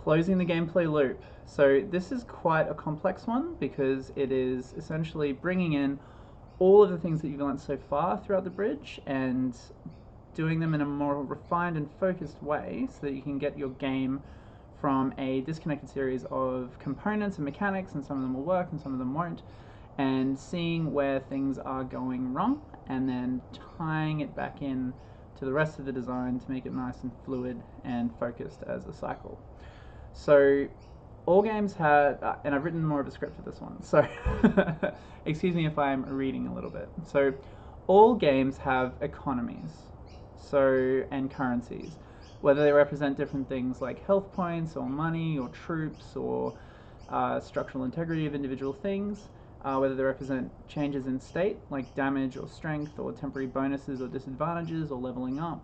Closing the gameplay loop. So this is quite a complex one because it is essentially bringing in all of the things that you've learned so far throughout the bridge and doing them in a more refined and focused way so that you can get your game from a disconnected series of components and mechanics, and some of them will work and some of them won't, and seeing where things are going wrong and then tying it back in to the rest of the design to make it nice and fluid and focused as a cycle. So all games had, and I've written more of a script for this one, so excuse me if I'm reading a little bit. So all games have economies, and currencies, whether they represent different things like health points or money or troops or structural integrity of individual things, whether they represent changes in state like damage or strength or temporary bonuses or disadvantages or leveling up,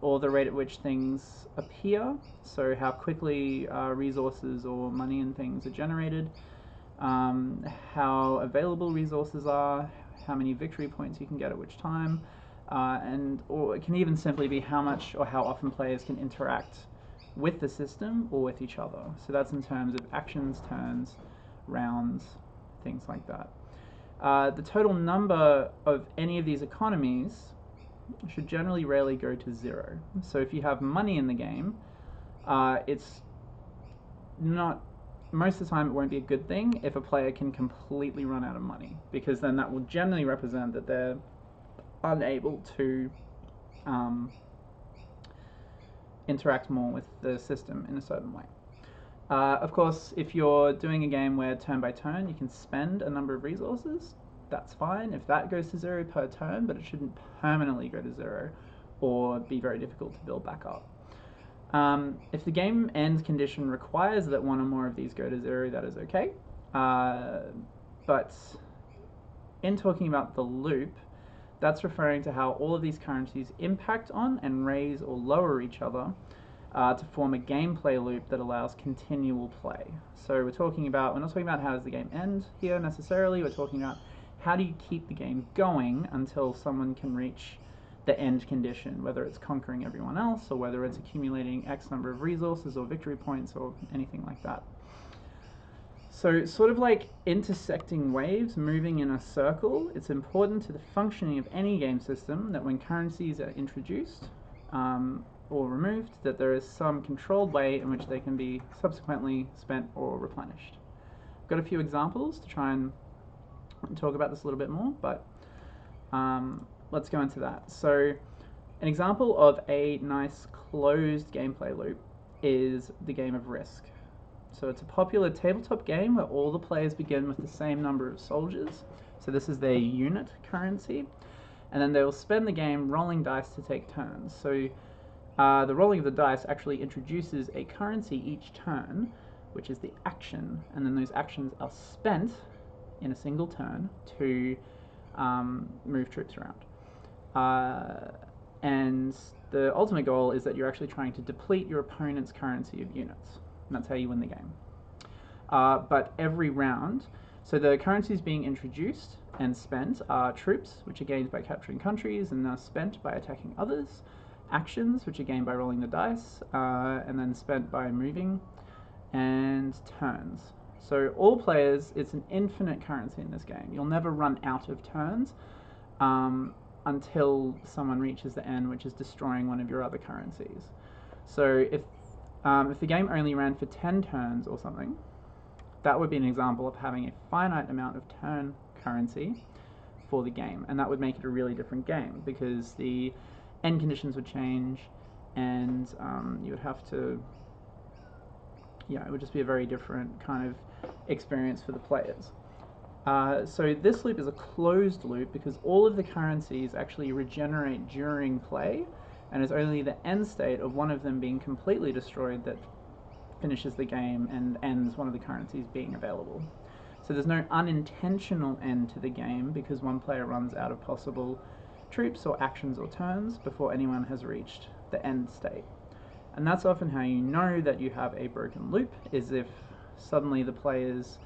or the rate at which things appear, so how quickly resources or money and things are generated, how available resources are, how many victory points you can get at which time, or it can even simply be how much or how often players can interact with the system or with each other. So that's in terms of actions, turns, rounds, things like that. The total number of any of these economies should generally rarely go to 0. So if you have money in the game, it's not, most of the time it won't be a good thing if a player can completely run out of money, because then that will generally represent that they're unable to interact more with the system in a certain way. Of course, if you're doing a game where turn by turn you can spend a number of resources, that's fine if that goes to 0 per turn, but it shouldn't permanently go to 0 or be very difficult to build back up. If the game end condition requires that one or more of these go to 0, that is okay. But in talking about the loop, that's referring to how all of these currencies impact on and raise or lower each other to form a gameplay loop that allows continual play. So we're not talking about how does the game end here necessarily, we're talking about how do you keep the game going until someone can reach the end condition, whether it's conquering everyone else or whether it's accumulating X number of resources or victory points or anything like that. So sort of like intersecting waves moving in a circle, it's important to the functioning of any game system that when currencies are introduced or removed, that there is some controlled way in which they can be subsequently spent or replenished. I've got a few examples to try and talk about this a little bit more, but let's go into that. So an example of a nice closed gameplay loop is the game of Risk. So it's a popular tabletop game where all the players begin with the same number of soldiers. So this is their unit currency. And then they will spend the game rolling dice to take turns. So the rolling of the dice actually introduces a currency each turn, which is the action. And then those actions are spent in a single turn to move troops around. And the ultimate goal is that you're actually trying to deplete your opponent's currency of units. And that's how you win the game. But every round, so the currencies being introduced and spent are troops, which are gained by capturing countries and are spent by attacking others, actions, which are gained by rolling the dice, and then spent by moving, and turns. So all players, it's an infinite currency in this game. You'll never run out of turns until someone reaches the end, which is destroying one of your other currencies. So if the game only ran for 10 turns or something, that would be an example of having a finite amount of turn currency for the game, and that would make it a really different game because the end conditions would change, and you would have to, it would just be a very different kind of experience for the players. So this loop is a closed loop because all of the currencies actually regenerate during play, and it's only the end state of one of them being completely destroyed that finishes the game and ends one of the currencies being available. So there's no unintentional end to the game because one player runs out of possible troops or actions or turns before anyone has reached the end state. And that's often how you know that you have a broken loop, is if suddenly the players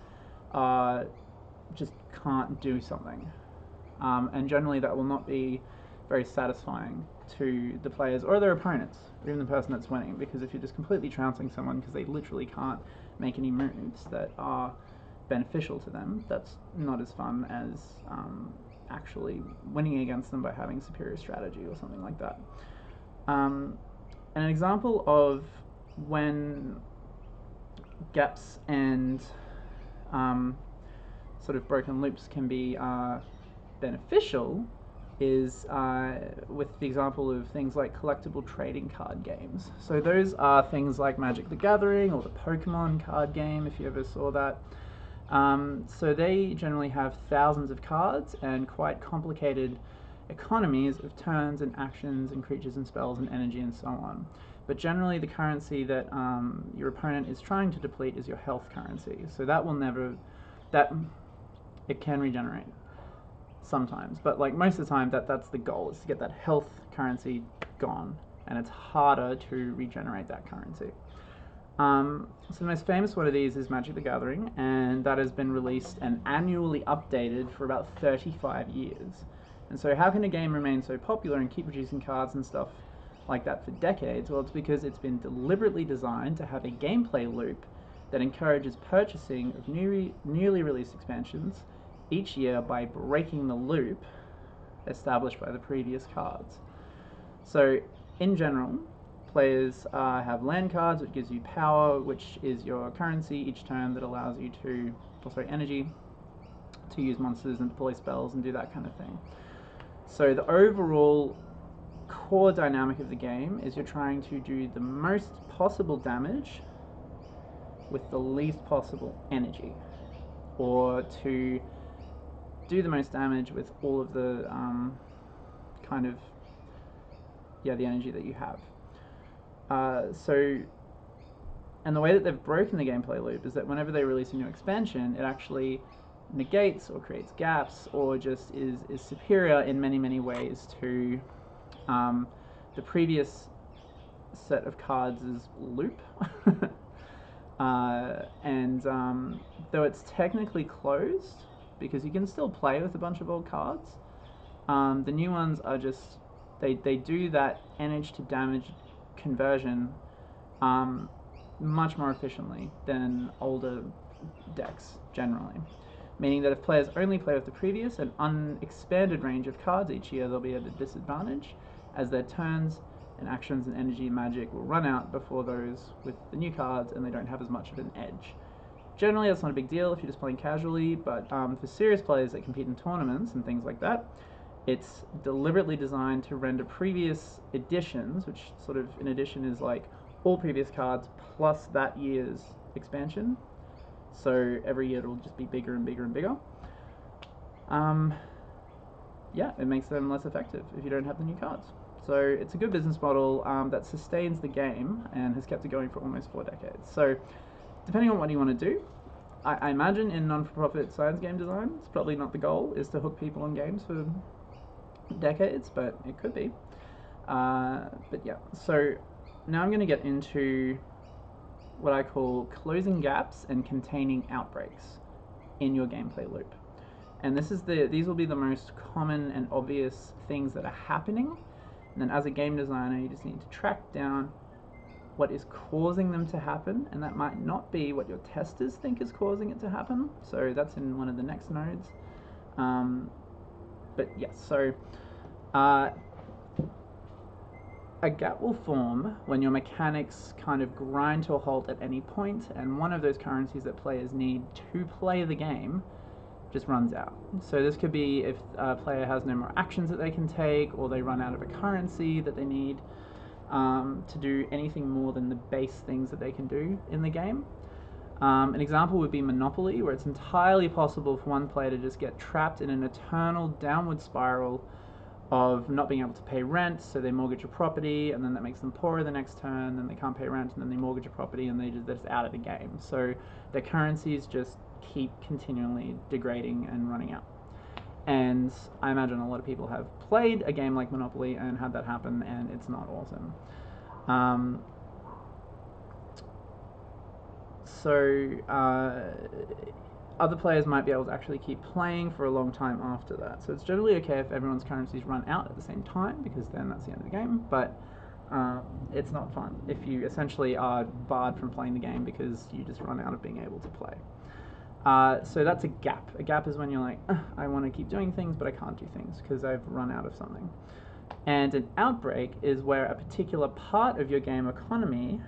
just can't do something. And generally that will not be very satisfying to the players or their opponents, or even the person that's winning, because if you're just completely trouncing someone because they literally can't make any moves that are beneficial to them, that's not as fun as actually winning against them by having superior strategy or something like that. An example of when gaps and sort of broken loops can be beneficial is with the example of things like collectible trading card games. So those are things like Magic the Gathering or the Pokemon card game, if you ever saw that. So they generally have thousands of cards and quite complicated economies of turns and actions and creatures and spells and energy and so on. But generally the currency that your opponent is trying to deplete is your health currency. So that will never, it can regenerate sometimes, but like most of the time that's the goal, is to get that health currency gone, and it's harder to regenerate that currency. So the most famous one of these is Magic the Gathering, and that has been released and annually updated for about 35 years. And so how can a game remain so popular and keep producing cards and stuff like that for decades? Well, it's because it's been deliberately designed to have a gameplay loop that encourages purchasing of newly released expansions each year by breaking the loop established by the previous cards. So in general, players have land cards, which gives you power, which is your currency each turn that allows you to, energy, to use monsters and deploy spells and do that kind of thing. So the overall core dynamic of the game is you're trying to do the most possible damage with the least possible energy, or to do the most damage with all of the the energy that you have. And the way that they've broken the gameplay loop is that whenever they release a new expansion, it actually negates or creates gaps or just is superior in many ways to the previous set of cards' loop. Though it's technically closed, because you can still play with a bunch of old cards, the new ones are just, they do that energy to damage conversion much more efficiently than older decks generally. Meaning that if players only play with the previous and unexpanded range of cards each year, they'll be at a disadvantage, as their turns and actions and energy and magic will run out before those with the new cards, and they don't have as much of an edge. Generally, that's not a big deal if you're just playing casually, but for serious players that compete in tournaments and things like that, it's deliberately designed to render previous editions, which sort of an edition is like all previous cards plus that year's expansion. So every year it'll just be bigger and bigger and bigger. It makes them less effective if you don't have the new cards. So it's a good business model that sustains the game and has kept it going for almost 4 decades. So depending on what you want to do, I imagine in non-for-profit science game design, it's probably not the goal, is to hook people on games for decades, but it could be. So now I'm going to get into what I call closing gaps and containing outbreaks in your gameplay loop. And these will be the most common and obvious things that are happening. And then as a game designer, you just need to track down what is causing them to happen, and that might not be what your testers think is causing it to happen. So that's in one of the next nodes. A gap will form when your mechanics kind of grind to a halt at any point, and one of those currencies that players need to play the game just runs out. So this could be if a player has no more actions that they can take, or they run out of a currency that they need to do anything more than the base things that they can do in the game. An example would be Monopoly, where it's entirely possible for one player to just get trapped in an eternal downward spiral of not being able to pay rent, so they mortgage a property, and then that makes them poorer the next turn, then they can't pay rent, and then they mortgage a property, and they're just out of the game. So their currencies just keep continually degrading and running out. And I imagine a lot of people have played a game like Monopoly and had that happen, and it's not awesome. other players might be able to actually keep playing for a long time after that. So it's generally okay if everyone's currencies run out at the same time, because then that's the end of the game, but it's not fun if you essentially are barred from playing the game because you just run out of being able to play. So that's a gap. A gap is when you're like, I want to keep doing things, but I can't do things because I've run out of something. And an outbreak is where a particular part of your game economy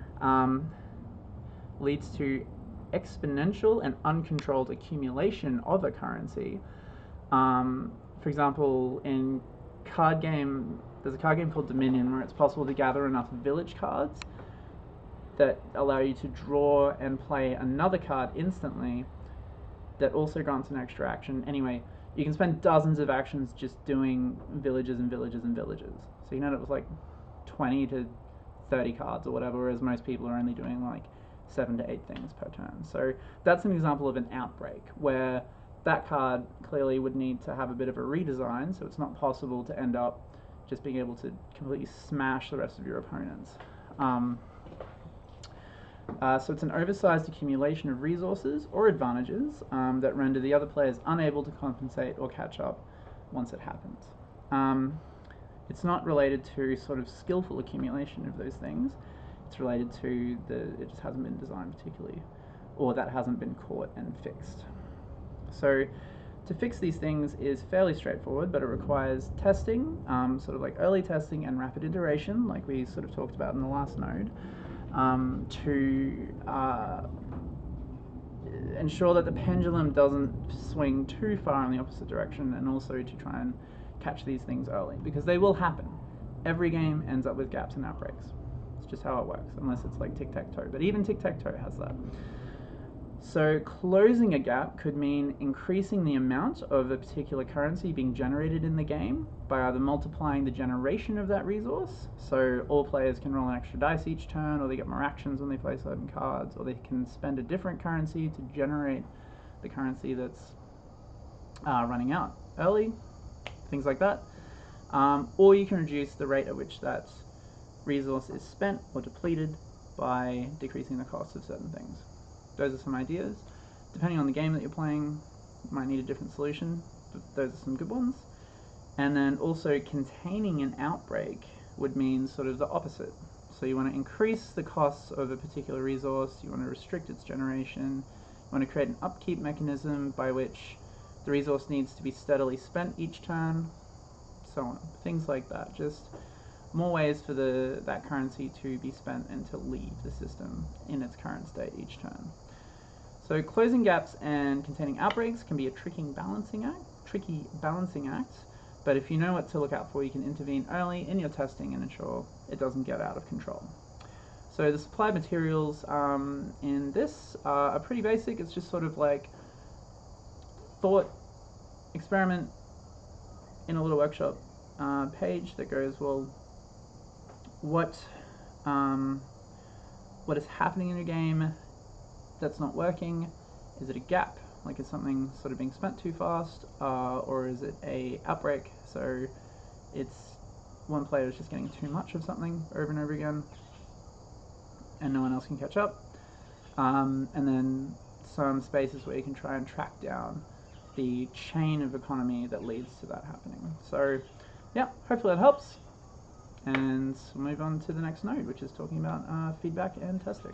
leads to exponential and uncontrolled accumulation of a currency. For example, in card game, there's a card game called Dominion where it's possible to gather enough village cards that allow you to draw and play another card instantly that also grants an extra action. Anyway, you can spend dozens of actions just doing villages and villages and villages. So you can end up with like 20 to 30 cards or whatever, whereas most people are only doing like 7 to 8 things per turn. So that's an example of an outbreak where that card clearly would need to have a bit of a redesign, so it's not possible to end up just being able to completely smash the rest of your opponents. So it's an oversized accumulation of resources or advantages that render the other players unable to compensate or catch up once it happens. It's not related to sort of skillful accumulation of those things. It's related to it just hasn't been designed particularly, or that hasn't been caught and fixed. So to fix these things is fairly straightforward, but it requires testing, sort of like early testing and rapid iteration, like we sort of talked about in the last node, to ensure that the pendulum doesn't swing too far in the opposite direction, and also to try and catch these things early, because they will happen. Every game ends up with gaps and outbreaks. It's just how it works, unless it's like tic-tac-toe, but even tic-tac-toe has that. So closing a gap could mean increasing the amount of a particular currency being generated in the game by either multiplying the generation of that resource, so all players can roll an extra dice each turn, or they get more actions when they play certain cards, or they can spend a different currency to generate the currency that's running out early, things like that. Or you can reduce the rate at which that resource is spent or depleted by decreasing the cost of certain things. Those are some ideas. Depending on the game that you're playing, you might need a different solution, but those are some good ones. And then also containing an outbreak would mean sort of the opposite. So you want to increase the costs of a particular resource, you want to restrict its generation, you want to create an upkeep mechanism by which the resource needs to be steadily spent each turn, so on. Things like that. Just more ways for that currency to be spent and to leave the system in its current state each turn. So closing gaps and containing outbreaks can be a tricky balancing act, but if you know what to look out for, you can intervene early in your testing and ensure it doesn't get out of control. So the supplied materials in this are pretty basic. It's just sort of like thought experiment in a little workshop page that goes, well, what is happening in your game that's not working? Is it a gap? Like, is something sort of being spent too fast? Or is it a outbreak? So it's one player is just getting too much of something over and over again and no one else can catch up. And then some spaces where you can try and track down the chain of economy that leads to that happening. So yeah, hopefully that helps. And we'll move on to the next node, which is talking about feedback and testing.